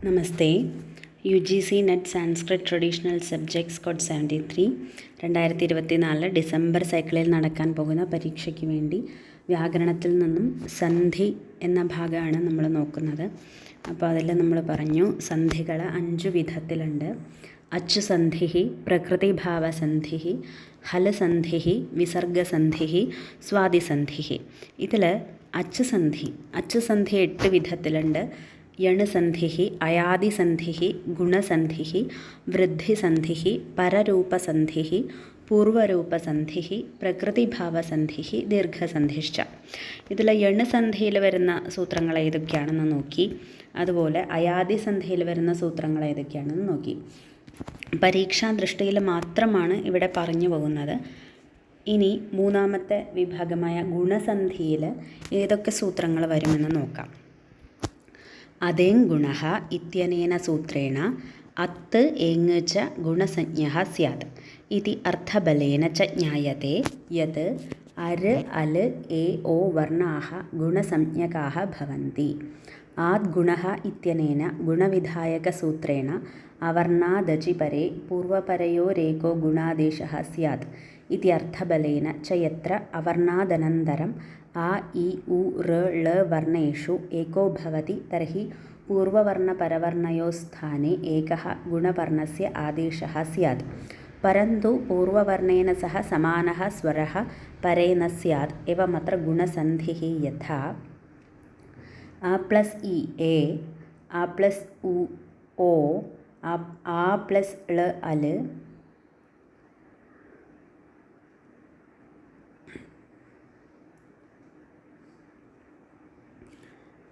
നമസ്തേ. UGC net Sanskrit traditional subjects code 73 2024 December സൈക്കിളിൽ നടക്കാൻ പോകുന്ന പരീക്ഷയ്ക്ക് വേണ്ടി വ്യാകരണത്തിൽ നിന്നും സന്ധി എന്ന ഭാഗമാണ് നമ്മൾ നോക്കുന്നത്. അപ്പോൾ അതിൽ നമ്മൾ പറഞ്ഞു സന്ധികൾ 5 വിധത്തിലുണ്ട്. അച്ചുസന്ധി, പ്രകൃതിഭാവസന്ധി, ഹലസന്ധി, വിസർഗസന്ധി, സ്വാതിസന്ധി. ഇതിൽ അച്ചുസന്ധി 8 വിധത്തിലുണ്ട്. യണുസന്ധി, അയാദിസന്ധി, ഗുണസന്ധി, വൃദ്ധിസന്ധി, പരരൂപസന്ധി, പൂർവരൂപസന്ധി, പ്രകൃതിഭാവസന്ധി, ദീർഘസന്ധിശ്ച. ഇതിൽ യണുസന്ധിയിൽ വരുന്ന സൂത്രങ്ങൾ ഏതൊക്കെയാണെന്ന് നോക്കി. അതുപോലെ അയാദിസന്ധിയിൽ വരുന്ന സൂത്രങ്ങൾ ഏതൊക്കെയാണെന്ന് നോക്കി. പരീക്ഷാ ദൃഷ്ടിയിൽ മാത്രമാണ് ഇവിടെ പറഞ്ഞു പോകുന്നത്. ഇനി മൂന്നാമത്തെ വിഭാഗമായ ഗുണസന്ധിയിൽ ഏതൊക്കെ സൂത്രങ്ങൾ വരുമെന്ന് നോക്കാം. അതേങ് ഗുണഃ ഇത്യനേന സൂത്രേണ അത്ത് ഏങ് ച ഗുണസഞ്ജ്ഞഃ സ്യാത് ഇതി അർത്ഥബലേന ച ജ്ഞായത്തെ യത് അര് അല് എ ഓ വർണ്ണാഃ ഗുണസഞ്ജ്ഞകാഃ ഭവന്തി. ആദ് ഗുണഃ ഇത്യനേന ഗുണവിധായകസൂത്രേണ അവർണാദചി പരേ പൂർവപരയോരേകോ ഗുണാദേശഃ സ്യാത് ഇതി അർത്ഥബലേന ച യത്ര അവർണാദനന്തരം ആ ഇ ഉ ഋ ള വർണ്ണേഷു ഏകോ ഭവതി തർഹി പൂർവവർണ്ണപരവർണ്ണയോസ്ഥാനെ ഏകഃ ഗുണവർണ്ണസ്യ ആദേശഃ സ്യാത്. പരന്തു പൂർവവർണ്ണേന സഹ സമാനഃ സ്വരഃ പരേ ന സ്യാത്. എവമത്ര ഗുണസന്ധിഃ യഥാ ആ പ്ലസ് ഇ എ, ആ പ്ലസ് ഉ ഓ, ആ പ്ലസ് ള അല്,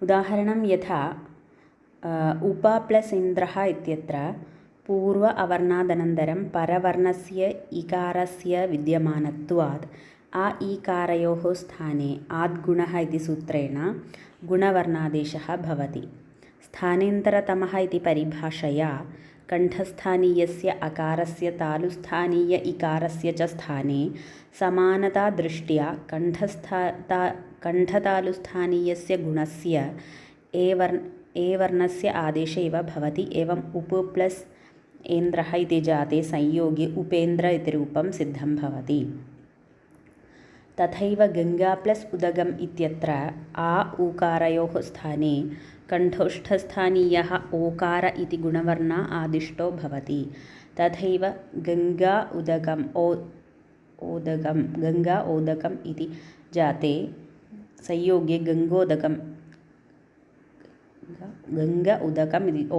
ഉദാഹരണം യഥാ ഉപ പ്ലസ് ഇന്ദ്രഃ ഇത്യത്ര പൂർവ അവർണാദനന്തരം പരവർണ്ണസ്യ ഇകാരസ്യ വിദ്യമാനത്വാത് ആ ഈകാരയോः സ്ഥാനെ ആദ് ഗുണഃ ഇതി സൂത്രേണ ഗുണവർണ്ണാദേശഃ ഭവതി. സ്ഥാനേന്തരതമഃ ഇതി പരിഭാഷയാ കണ്ഠസ്ഥാനീയസ്യ അകാരസ്യ താലുസ്ഥാനീയ ഇകാരസ്യ ച സ്ഥാനെ സമാനതാദൃഷ്ട്യാ കണ്ഠതാലുസ്ഥാനീയസ്യ ഗുണസ്യ ए वर्णस्य आदेश इव भवति. एवं उप प्लस ऐन्द्रः इति जाते संयोगे उपेन्द्र इति रूपं सिद्धं भवति. तथैव गङ्गा प्लस उदगम् इत्यत्र आ ऊकारयोः स्थाने कण्ठस्थस्थानीयः ओकार इति गुणवर्ण आदिष्टो भवति. तथैव गङ्गा उदगम् गङ्गा ओदकम् इति जाते संयोगे गङ्गा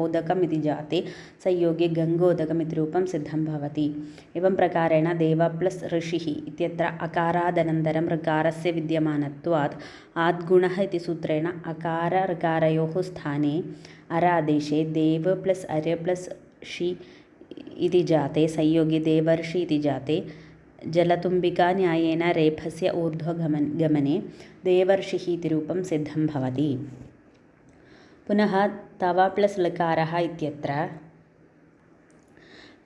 ओदकम् इति जाते संयोगे गङ्गोदकम् इति रूपं सिद्धं भवति. एवं प्रकारेण देव प्लस ऋषिः इत्यत्र अकारादनन्तरं ऋकारस्य विद्यमानत्वात् आद्गुणः इति सूत्रेण अकार ऋकारयोः स्थाने अरादेशे देव प्लस अर्य प्लस षि इति जाते संयोगे देवर्षि इति जाते जलतुम्बिका न्यायेन रेफस्य ऊर्ध्वगमने देवर्षिः इति रूपं सिद्धं भवति. पुनः तव प्लस लकारः इत्यत्र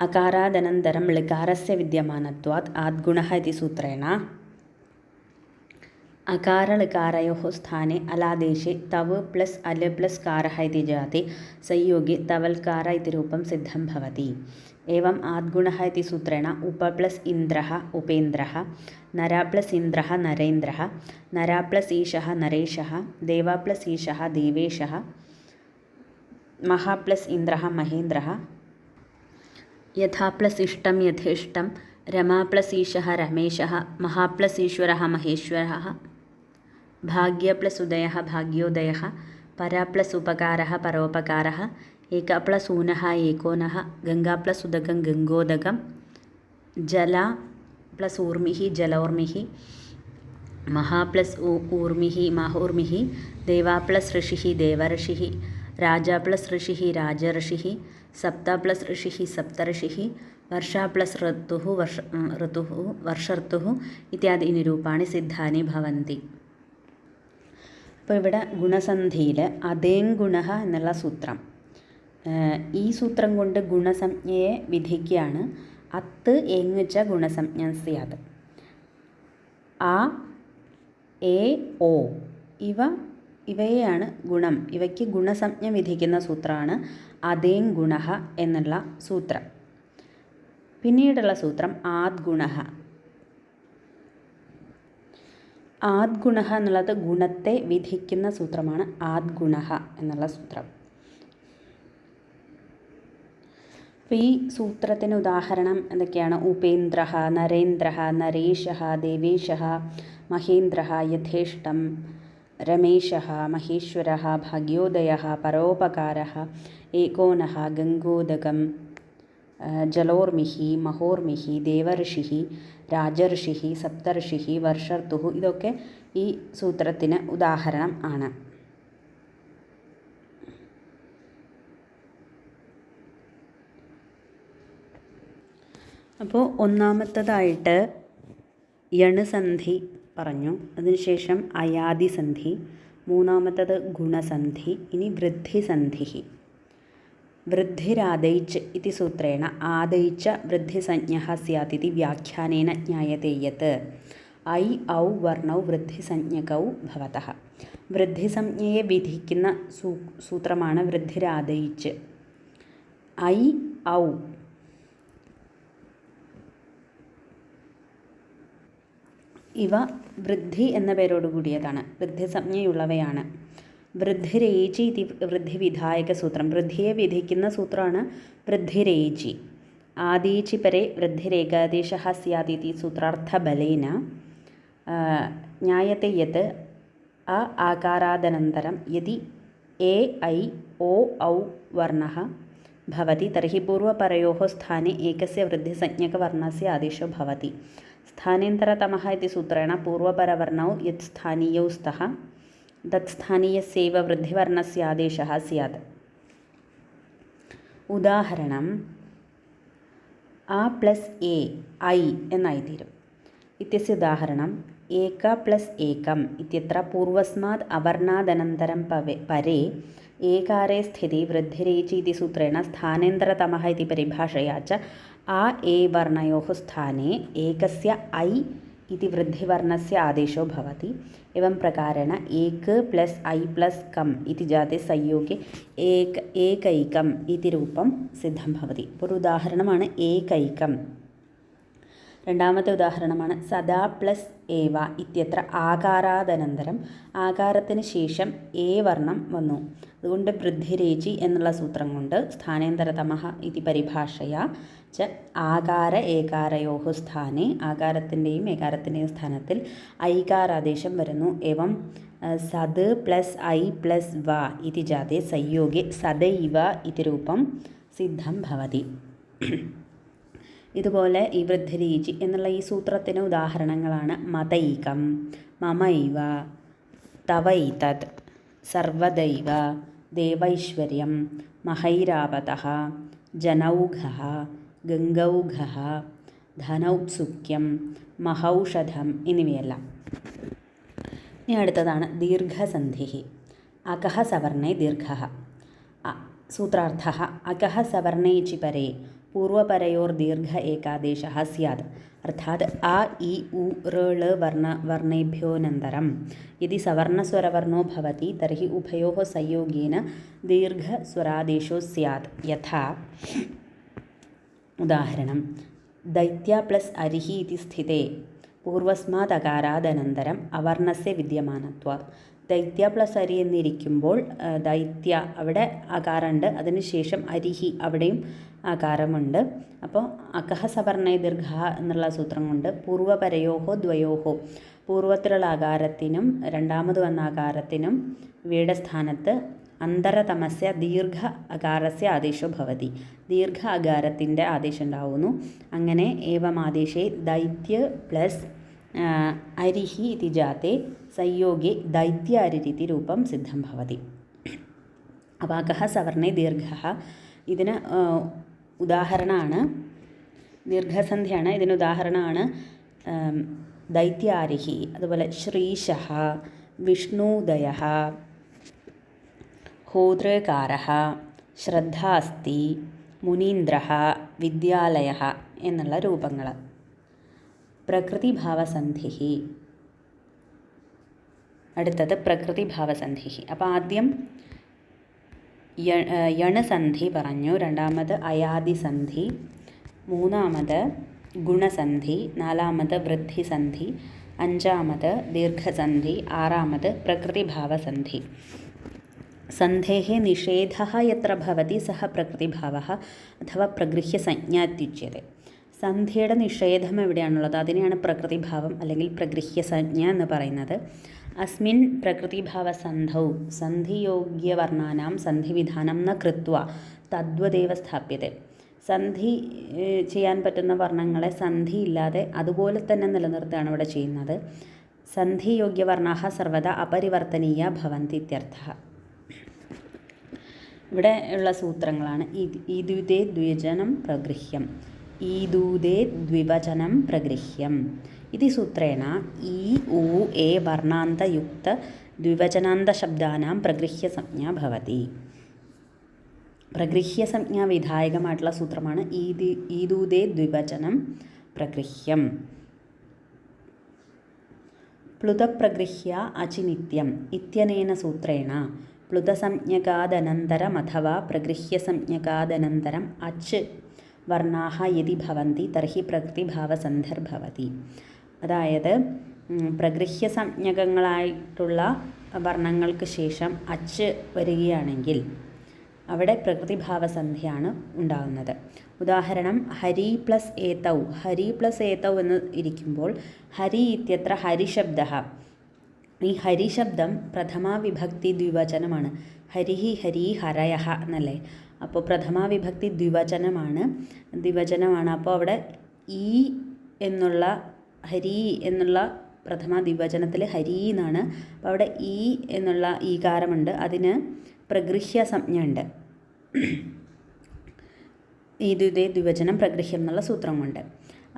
अकारादनन्तरं लकारस्य विद्यमानत्वात् आद्गुणः इति सूत्रेण अकारलकारयोः स्थाने अलादेशे तव प्लस अल प्लस कारः इति जाते संयोगे तवल्कार इति रूपं सिद्धं भवति. एवम् आद्गुणः इति सूत्रेण उप प्लस इन्द्रः उपेन्द्रः, नरा प्लस इन्द्रः नरेन्द्रः, नरा प्लस ईशः नरेशः, देवा प्लस ईशः देवेशः, महा प्लस इन्द्रः महेन्द्रः, यथा प्लस इष्टं यथेष्टं, रमा प्लस ईशः रमेशः, महा प्लस ईश्वरः महेश्वरः, भाग्य प्लस उदयः भाग्योदयः, परा प्लस उपकारः परोपकारः, एक प्लस ऊनः एकोनः, गंगा प्लस उदकं गंगोदकं, जला प्लस ऊर्मिः जलोर्मिः, महा प्लस ऊर्मिः माहूर्मिः, देवा प्लस ऋषिः देवर्षिः, राजा प्लस ऋषिः राजर्षिः, सप्त प्लस ऋषिः सप्तर्षिः, वर्षा प्लस ऋतुः वर्षर्तुः इत्यादीनि रूपाणि सिद्धानि भवन्ति. അപ്പോൾ ഇവിടെ ഗുണസന്ധിയിൽ അതേങ് ഗുണഃ എന്നുള്ള സൂത്രം, ഈ സൂത്രം കൊണ്ട് ഗുണസംജ്ഞയെ വിധിക്കുകയാണ്. അത്ത് ഏങ് ച ഗുണസംജ്ഞ സ്യാത്. ആ എ ഓ ഇവ ഇവയെയാണ് ഗുണം. ഇവയ്ക്ക് ഗുണസംജ്ഞ വിധിക്കുന്ന സൂത്രമാണ് അതേൻ ഗുണ എന്നുള്ള സൂത്രം. പിന്നീടുള്ള സൂത്രം ആദ്ഗുണ. ആദ്ഗുണ എന്നുള്ളത് ഗുണത്തെ വിധിക്കുന്ന സൂത്രമാണ് ആദ്ഗുണ എന്നുള്ള സൂത്രം. അപ്പോൾ ഈ സൂത്രത്തിന് ഉദാഹരണം എന്തൊക്കെയാണ്? ഉപേന്ദ്ര, നരേന്ദ്ര, നരേശ, ദേവേശ, മഹേന്ദ്ര, യഥേഷ്ടം, രമേശ, മഹേശ്വര, ഭാഗ്യോദയ, പരോപകാര, ഏകോന, ഗംഗോദകം, ജലോർമിഹി, മഹോർമിഹി, ദേവർഷി, രാജർഷി, സപ്തർഷി, വർഷർതു. ഇതൊക്കെ ഈ സൂത്രത്തിന് ഉദാഹരണം ആണ്. അപ്പോൾ ഒന്നാമത്തതായിട്ട് യണുസന്ധി പറഞ്ഞു, അതിനുശേഷം അയാദിസന്ധി, മൂന്നാമത്തത് ഗുണസന്ധി, ഇനി വൃദ്ധിസന്ധി. വൃദ്ധിരാദൈച്ച് ഇതി സൂത്രേണ ആദൈച്ച വൃദ്ധിസഞ്ജ്ഞഃ സ്യാത് ഇതി വ്യാഖ്യാനേന ജ്ഞായത്തെ യത് ഐ ഔ വർണ്ണൗ വൃദ്ധിസഞ്ജ്ഞകൗ ഭവതഃ. വൃദ്ധിസഞ്ജ്ഞയെ വിധിക്കുന്ന സൂത്രമാണ് വൃദ്ധിരാദൈച്ച്. ഐ ഔ ഇവ വൃദ്ധി എന്ന പേരോടുകൂടിയതാണ്, വൃദ്ധിസഞ്ജ്ഞയുള്ളവയാണ്. വൃദ്ധിരേചി ഇതി വൃദ്ധിവിധായക സൂത്രം. വൃദ്ധിയെ വിധിക്കുന്ന സൂത്രമാണ് വൃദ്ധിരേചി. ആദീചി പരെ വൃദ്ധിരേകാദേശഃ സ്യാത് ഇതി സൂത്രാർത്ഥബലേന ജ്ഞായത്തെ യത് അ ആകാരാദനന്തരം യദി എ ഐ ഓ ഔ വർണ്ണഃ ഭവതി തർഹി പൂർവപരയോഃ സ്ഥാനെ ഏകസ്യ വൃദ്ധിസഞ്ജ്ഞകവർണ്ണസ്യ ആദേശോ ഭവതി. സ്ഥാനേന്തരതമഃ ഇതി സൂത്രേണ പൂർവപരവർണ്ണൗ യത് സ്ഥാനീയൗ സ്തഃ തത്സ്ഥാനീയസ്യൈവ വൃദ്ധിവർണ്ണസ്യ ആദേശഃ സ്യാത്. ഉദാഹരണം ആ പ്ലസ് എ ഐ എന്നായിത്തീരും. ഇത്യസ്യ ഉദാഹരണം ഏക പ്ലസ് ഏകം ഇത്യത്ര പൂർവസ്മാത് അവർണ്ണാദനന്തരം പരേ ഏകാരേ സ്ഥിതി വൃദ്ധിരേചി ഇതി സൂത്രേണ സ്ഥാനേന്തരതമഃ ഇതി പരിഭാഷയാ ച ആ എ വർണ്ണയോः സ്ഥാने एकस्य ऐ इति वृद्धिवर्णस्य आदेशो भवति. एवं प्रकारेण एक प्लस ऐ प्लस कम इति जाते संयोगे एकैकम् इति रूपं सिद्धं भवति. ഒരു ഉദാഹരണമാണ് ഏകൈകം. രണ്ടാമത്തെ ഉദാഹരണമാണ് സദാ പ്ലസ് ഏവ ഇത്യത്ര ആകാരാദനന്തരം ആകാരത്തിന് ശേഷം ഏ വർണ്ണം വന്നു. അതുകൊണ്ട് വൃദ്ധിരേചി എന്നുള്ള സൂത്രം കൊണ്ട് സ്ഥാനേന്തരതമഃ ഇതി പരിഭാഷയാ ച ആകാര ഏകാരയോഃ സ്ഥാനെ ആകാരത്തിൻ്റെയും ഏകാരത്തിൻ്റെയും സ്ഥാനത്തിൽ ഐകാരാദേശം വരുന്നു. എവം സദ് പ്ലസ് ഐ പ്ലസ് വ ഇതി ജാതെ സംയോഗെ സദൈവ ഇതി രൂപം സിദ്ധം ഭവതി. ഇതുപോലെ ഈ വൃദ്ധിരേചി എന്നുള്ള ഈ സൂത്രത്തിന് ഉദാഹരണങ്ങളാണ് മതൈകം, മമൈവ, തവൈതത്, സർവദൈവ, ദേവൈശ്വര്യം, മഹൈരാവതഃ, ജനൗഘഃ, ഗംഗൗഘഃ, ധനൗത്സുക്യം, മഹൗഷധം എന്നിവയെല്ലാം. ഇനി അടുത്തതാണ് ദീർഘസന്ധി. അകഃ സവർണേ ദീർഘഃ. സൂത്രാർത്ഥഃ അകഃ സവർണേ ചി പരേ പൂർവപരയോർദീർഘ ഏകാദേശഃ സ്യാത്. അർത്ഥാത് അ ഇ ഉ ഋ ള വർണ്ണേഭ്യോനന്തരം യദി സവർണസ്വരവർണ്ണോ ഭവതി തർഹി ഉഭയോഃ സംയോഗേന ദീർഘസ്വരാദേശോ സ്യാത്. യഥാ ഉദാഹരണം ദൈത്യ പ്ലസ് അരിഹി ഇതി സ്ഥിതേ പൂർവസ്മാത് അകാരാദനന്തരം അവർണ്ണസ്യ വിദ്യമാനത്വാത്. ദൈത്യ പ്ലസ് അരി എന്നിരിക്കുമ്പോൾ ദൈത്യ അവിടെ അകാരമുണ്ട്, അതിനുശേഷം അരിഹി അവിടെയും അകാരമുണ്ട്. അപ്പോൾ അകഃ സവർണേ ദീർഘ എന്നുള്ള സൂത്രം കൊണ്ട് പൂർവപരയോഹോ ദ്വയോഹോ പൂർവത്തിലുള്ള ആകാരത്തിനും രണ്ടാമത് വന്ന ആകാരത്തിനും ഇവയുടെ സ്ഥാനത്ത് അന്തരതമസ്യ ദീർഘ അകാരസ്യ ആദേശോ ഭവതി. ദീർഘ അകാരത്തിൻ്റെ ആദേശം ഉണ്ടാവുന്നു. അങ്ങനെ ഏവം ആദേശേ ദൈത്യ പ്ലസ് അരിഹി ഇതി ജാത്തെ സംയോഗേ ദൈത്യ അരിരിതി രൂപം സിദ്ധം ഭവതി. അപ്പോൾ അകഃ സവർണേ ദീർഘ ഇതിന് ഉദാഹരണമാണ്, ദീർഘസന്ധിയാണ്. ഇതിന് ഉദാഹരണമാണ് ദൈത്യാരിഹി, അതുപോലെ ശ്രീശഃ, വിഷ്ണുദയഃ, ഹോതൃകാരഃ, ശ്രദ്ധാസ്തി, മുനീന്ദ്രഃ, വിദ്യാലയഃ എന്നുള്ള രൂപങ്ങൾ. പ്രകൃതിഭാവസന്ധി. അടുത്തത് പ്രകൃതിഭാവസന്ധി. അപ്പോൾ ആദ്യം യണസന്ധി പറഞ്ഞു, രണ്ടാമത് അയാദിസന്ധി, മൂന്നാമത് ഗുണസന്ധി, നാലാമത് വൃദ്ധിസന്ധി, അഞ്ചാമത് ദീർഘസന്ധി, ആറാമത് പ്രകൃതിഭാവസന്ധി. സന്ധേഹ നിഷേധഃ യത്ര ഭവതി സഹ പ്രകൃതിഭാവഃ അഥവാ പ്രഗൃഹ്യസഞ്ജ്ഞാത്യുജ്യത്തെ. സന്ധിയുടെ നിഷേധം എവിടെയാണുള്ളത് അതിനെയാണ് പ്രകൃതിഭാവം അല്ലെങ്കിൽ പ്രഗൃഹ്യസഞ്ജ്ഞ എന്ന് പറയുന്നത്. അസ്മിൻ പ്രകൃതിഭാവസന്ധൗ സന്ധിയോഗ്യവർണ്ണാനാം സന്ധിവിധാനം ന കൃത്വ തദ്വദേവ സ്ഥാപ്യത്തെ. സന്ധി ചെയ്യാൻ പറ്റുന്ന വർണ്ണങ്ങളെ സന്ധിയില്ലാതെ അതുപോലെ തന്നെ നിലനിർത്തുകയാണ് ഇവിടെ ചെയ്യുന്നത്. സന്ധിയോഗ്യവർണ്ണാഃ സർവദാ അപരിവർത്തനീയ ഭവന്തി ഇത്യർത്ഥഃ. ഇവിടെ ഉള്ള സൂത്രങ്ങളാണ് ഈദുദേ ദ്വിവചനം പ്രഗൃഹ്യം, ഈദൂദേ ദ്വിവചനം പ്രഗൃഹ്യം. ഇതി സൂത്രേണ ഈ ഊ എ വർണ്ണാന്തയുക്ത ദ്വിവചനാന്തശബ്ദാനാം പ്രഗൃഹ്യസംജ്ഞ ഭവതി. പ്രഗൃഹ്യസംജ്ഞ വിധായകമായിട്ടുള്ള സൂത്രമാണ് ഈദൂദേ ദ്വിവചനം പ്രഗൃഹ്യം. പ്ലുതപ്രഗൃഹ്യ അചിനിത്യം ഇത്യനേന സൂത്രേണ പ്ലുതസംജ്ഞകാദനന്തരമഥവാ പ്രഗൃഹ്യസംജ്ഞകാദനന്തരം അച്ച് വർണ്ണാഃ യദി ഭവന്തി തർഹി പ്രകൃതിഭാവസന്ധിർഭവതി. അതായത് പ്രഗൃഹ്യസംജ്ഞകങ്ങളായിട്ടുള്ള വർണ്ണങ്ങൾക്ക് ശേഷം അച്ച് വരികയാണെങ്കിൽ അവിടെ പ്രകൃതിഭാവസന്ധിയാണ് ഉണ്ടാകുന്നത്. ഉദാഹരണം ഹരി പ്ലസ് ഏതൗ. ഹരി പ്ലസ് ഏതൗ എന്ന് ഇരിക്കുമ്പോൾ ഹരി ഇത്യത്ര ഹരിശബ്ദഃ. ഈ ഹരിശബ്ദം പ്രഥമാ വിഭക്തി ദ്വിവചനമാണ്. ഹരിഹി ഹരി ഹരയഃ എന്നല്ലേ. അപ്പോൾ പ്രഥമാ വിഭക്തി ദ്വിവചനമാണ്. അപ്പോൾ അവിടെ ഈ എന്നുള്ള ഹരി എന്നുള്ള പ്രഥമ ദ്വിവചനത്തിൽ ഹരി എന്നാണ്. അപ്പോൾ അവിടെ ഈ എന്നുള്ള ഈകാരമുണ്ട്, അതിന് പ്രഗൃഹ്യ സംജ്ഞ ഉണ്ട്. ഈദുദേ ദ്വിവചനം പ്രഗൃഹ്യം എന്നുള്ള സൂത്രം കൊണ്ട്.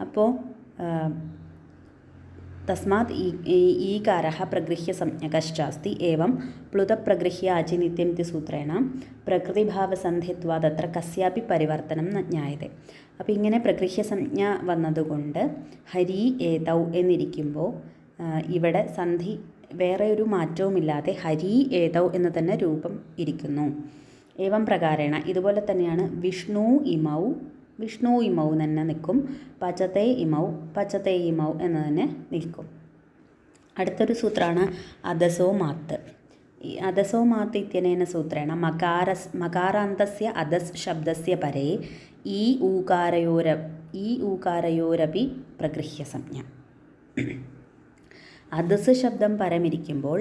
അപ്പോൾ തസ്മാത് ഈകാരഃ പ്രഗൃഹ്യസംജ്ഞകശ്ചാസ്തി ഏവം പ്ലുതപ്രഗൃഹ്യ അചിനിത്യം ഇതി സൂത്രേണ പ്രകൃതിഭാവസന്ധിത്വാദ് അത്ര കസ്യാപി പരിവർത്തനം ന ജ്ഞായതേ. അപ്പോൾ ഇങ്ങനെ പ്രഗൃഹ്യസംജ്ഞ വന്നതുകൊണ്ട് ഹരി ഏതൗ എന്നിരിക്കുമ്പോൾ ഇവിടെ സന്ധി വേറെ ഒരു മാറ്റവുമില്ലാതെ ഹരി ഏതൗ എന്ന് തന്നെ രൂപം ഇരിക്കുന്നു. ഏവം പ്രകാരേണ ഇതുപോലെ തന്നെയാണ് വിഷ്ണു ഇമൗ തന്നെ നിൽക്കും. പചതേ ഇമൗ എന്ന് തന്നെ നിൽക്കും. അടുത്തൊരു സൂത്രമാണ് അദസോ മാത്ത്. ഈ അദസോ മാത്ത് ഇത്യനേന സൂത്രേണ മകാരാന്തസ്യ അദസ് ശബ്ദസ്യ പരേ ഈ ഊകാരയോരപി പ്രഗൃഹ്യസംജ്ഞ. അദസ് ശബ്ദം പരമിരിക്കുമ്പോൾ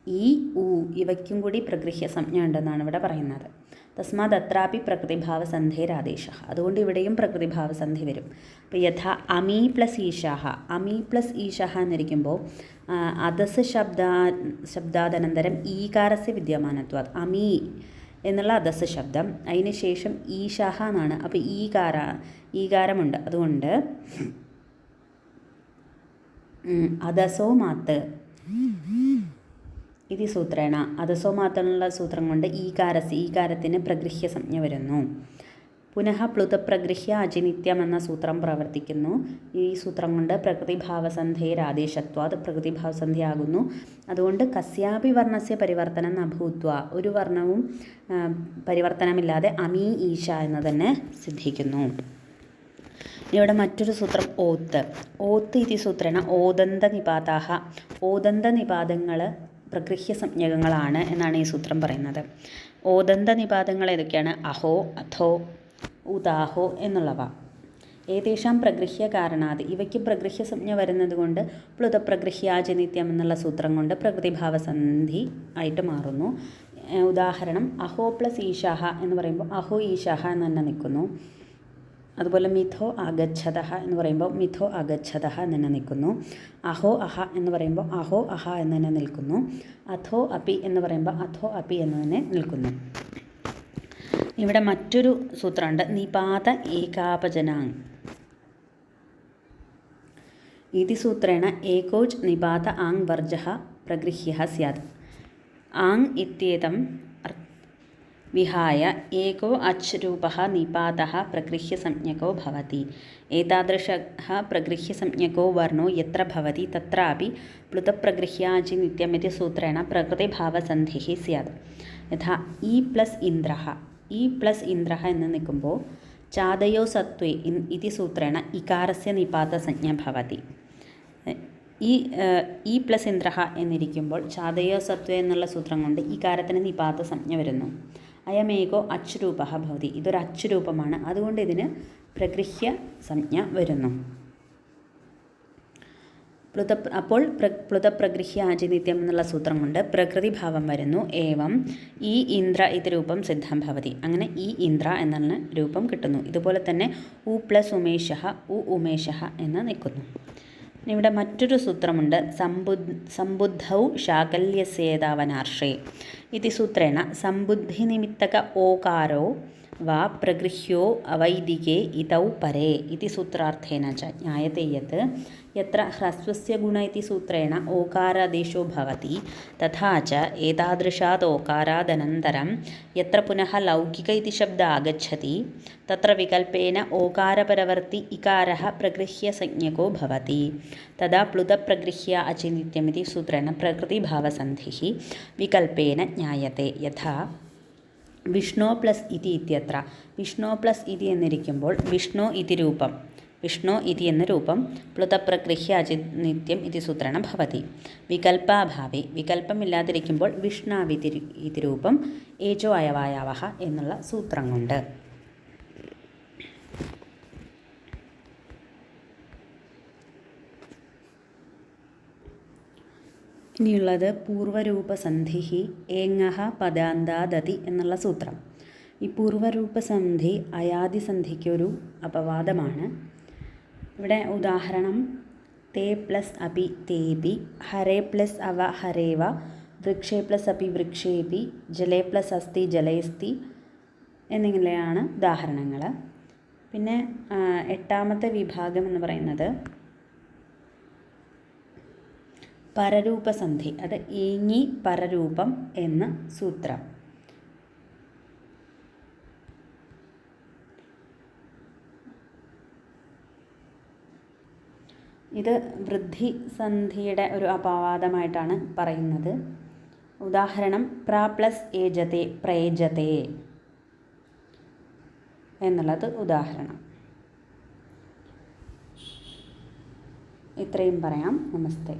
ഈ ഊ ഇവയ്ക്കും കൂടി പ്രഗൃഹ്യസംജ്ഞ ഉണ്ടെന്നാണ് ഇവിടെ പറയുന്നത്. തസ്മാത് അത്രാപി പ്രകൃതിഭാവസന്ധേരാദേശ. അതുകൊണ്ട് ഇവിടെയും പ്രകൃതിഭാവസന്ധി വരും. അപ്പോൾ യഥാ അമീ പ്ലസ് ഈശാഹ എന്നിരിക്കുമ്പോൾ അദസ് ശബ്ദാദനന്തരം ഈകാരസ്യ വിദ്യമാനത്വാത് അമീ എന്നുള്ള അദസ് ശബ്ദം, അതിന് ശേഷം ഈശാഹ എന്നാണ്. അപ്പോൾ ഈകാരമുണ്ട്. അതുകൊണ്ട് അദസോ മാത്ത് ഇതി സൂത്രേണ അദസോ മാത്തുള്ള സൂത്രം കൊണ്ട് ഈകാരത്തിന് പ്രഗൃഹ്യസംജ്ഞ വരുന്നു. പുനഃ പ്ലുതപ്രഗൃഹ്യ അചിനിത്യം എന്ന സൂത്രം പ്രവർത്തിക്കുന്നു. ഈ സൂത്രം കൊണ്ട് പ്രകൃതിഭാവസന്ധേരാദേശത്വാത് പ്രകൃതിഭാവസന്ധിയാകുന്നു. അതുകൊണ്ട് കസ്യാപി വർണ്ണസ്യ പരിവർത്തനം ന ഭൂത്വ, ഒരു വർണ്ണവും പരിവർത്തനമില്ലാതെ അമീ ഈശ എന്ന് തന്നെ സിദ്ധിക്കുന്നു. ഇവിടെ മറ്റൊരു സൂത്രം ഓത്ത് ഇതി സൂത്രേണ ഓദന്ത നിപാതങ്ങൾ പ്രഗൃഹ്യസംജ്ഞകങ്ങളാണ് എന്നാണ് ഈ സൂത്രം പറയുന്നത്. ഓദന്ത നിപാതങ്ങൾ ഏതൊക്കെയാണ്? അഹോ, അഥോ, ഉദാഹോ എന്നുള്ളവ. ഏതേഷാം പ്രഗൃഹ്യ കാരണാത്, ഇവയ്ക്ക് പ്രഗൃഹ്യസംജ്ഞ വരുന്നത് കൊണ്ട് പ്ലുതപ്രഗൃഹ്യാജനിത്യം എന്നുള്ള സൂത്രം കൊണ്ട് പ്രകൃതിഭാവസന്ധി ആയിട്ട് മാറുന്നു. ഉദാഹരണം അഹോ പ്ലസ് ഈശാഹ എന്ന് പറയുമ്പോൾ അഹോ ഈശാഹ എന്ന് തന്നെ നിൽക്കുന്നു. അതുപോലെ മിഥോ ആഗച്ഛതഃ എന്ന് പറയുമ്പോൾ മിഥോ ആഗച്ഛതഃ എന്ന് തന്നെ നിൽക്കുന്നു. അഹോ അഹ എന്ന് പറയുമ്പോൾ അഹോ അഹ എന്ന് തന്നെ നിൽക്കുന്നു. അഥോ അപി എന്ന് പറയുമ്പോൾ അഥോ അപി എന്ന് തന്നെ നിൽക്കുന്നു. ഇവിടെ മറ്റൊരു സൂത്രമുണ്ട്, നിപാത ഏകാപജനാങ്. ഇതി സൂത്രേണ ഏകോച് നിപാത ആങ് വർജഃ പ്രഗൃഹ്യഃ സ്യാത്. ആങ് ഇത്യേതം विहाय एको अच्रूपः निपातः प्रगृह्यसंज्ञको भवति। एतादृशः प्रगृह्यसंज्ञको वर्णो यत्र भवति तत्रापि प्लुतप्रगृह्याचिनित्यमिति सूत्रेण प्रकृतिभावसन्धिः स्यात्। यथा ई प्लस् इन्द्रः, ई प्लस् इन्द्रः എന്ന് നിൽക്കുമ്പോൾ ചാതയോ സത്വേ ഇതി സൂത്രേണ ഇകാരസ്യ നിപാതസഞ്ജ ഭവതി. ഈ പ്ലസ് ഇന്ദ്രഹ എന്നിരിക്കുമ്പോൾ ചാതയോ സത്വേ എന്നുള്ള സൂത്രം കൊണ്ട് ഇകാരത്തിന് നിപാതസഞ്ജ വരുന്നു. അയമേകോ അച്ഛരൂപ ഭവതി, ഇതൊരു അച്ഛരൂപമാണ്, അതുകൊണ്ട് ഇതിന് പ്രഗൃഹ്യ സംജ്ഞ വരുന്നു. അപ്പോൾ പ്ലുതപ്രഗൃഹ്യ ആചിനിത്യം എന്നുള്ള സൂത്രം കൊണ്ട് പ്രകൃതിഭാവം വരുന്നു. ഏവം ഈ ഇന്ദ്ര ഇത് രൂപം സിദ്ധം ഭവതി, അങ്ങനെ ഈ ഇന്ദ്ര എന്നുള്ള രൂപം കിട്ടുന്നു. ഇതുപോലെ തന്നെ ഉ പ്ലസ് ഉമേഷഃ ഉ ഉമേഷഃ എന്ന് നിൽക്കുന്നു. ഇവിടെ മറ്റൊരു സൂത്രമുണ്ട്. സമ്പുദ്ധൗ ശാകല്യസ്യേതാവനാർഷേ ഇതി സൂത്രേണ സമ്പുദ്ധിനിമിത്തക ഓകാരോ വാ പ്രഗൃഹ്യോ അവൈദികേ ഇതൗ പരേ ഇതി സൂത്രാർത്ഥേന ച ജ്ഞായത്തെ യത് യത്ര ഹ്രസ്വസ്യ ഗുണ ഇതി സൂത്രേണ ഓകാരാദേശോ ഭവതി തഥാ ച ഏതാദൃശാത് ഓകാരാദനന്തരം യത്ര പുനഃ ലൗകിക ഇതി ശബ്ദ ആഗച്ഛതി തത്ര വികൽപേന ഓകാരപരവർത്തി ഇകാരഃ പ്രഗൃഹ്യസഞ്ജ്ഞകോ ഭവതി. തദാ പ്ലുതപ്രഗൃഹ്യ അചിനിത്യമിതി സൂത്രേണ പ്രകൃതിഭാവസന്ധിഃ വികൽപേന ജ്ഞായത്തെ. യഥാ വിഷ്ണു പ്ലസ് ഇതി ഇത്യത്ര, വിഷ്ണു പ്ലസ് ഇതി എന്നിരിക്കുമ്പോൾ വിഷ്ണു ഇതി രൂപം, വിഷ്ണു ഇതി എന്ന രൂപം പ്ലുതപ്രഗൃഹ്യ അചിനിത്യം ഇതി സൂത്രേണ ഭവതി. വികൽപാഭാവി, വികൽപ്പമില്ലാതിരിക്കുമ്പോൾ വിഷ്ണാവിതി ഇതി രൂപം ഏജോ അയവായാവഹ എന്നുള്ള സൂത്രം കൊണ്ട്. ഇനിയുള്ളത് പൂർവരൂപസന്ധി ഏങ്ങഹ പദാന്താദതി എന്നുള്ള സൂത്രം. ഈ പൂർവരൂപസന്ധി അയാദിസന്ധിക്കൊരു അപവാദമാണ്. ഇവിടെ ഉദാഹരണം തേ പ്ലസ് അപി തേപി, ഹരേ പ്ലസ് അവ ഹരേവ, വൃക്ഷേ പ്ലസ് അപി വൃക്ഷേപി, ജലേ പ്ലസ് അസ്തി ജലേസ്തി എന്നിങ്ങനെയാണ് ഉദാഹരണങ്ങൾ. പിന്നെ എട്ടാമത്തെ വിഭാഗം എന്ന് പറയുന്നത് പരരൂപസന്ധി, അത് ഏങ്ങി പരരൂപം എന്ന സൂത്രം. ഇത് വൃദ്ധിസന്ധിയുടെ ഒരു അപവാദമായിട്ടാണ് പറയുന്നത്. ഉദാഹരണം പ്ര പ്ലസ് ഏജത്തെ പ്രേജത്തെ എന്നുള്ളത് ഉദാഹരണം. ഇത്രയും പറയാം. നമസ്തേ.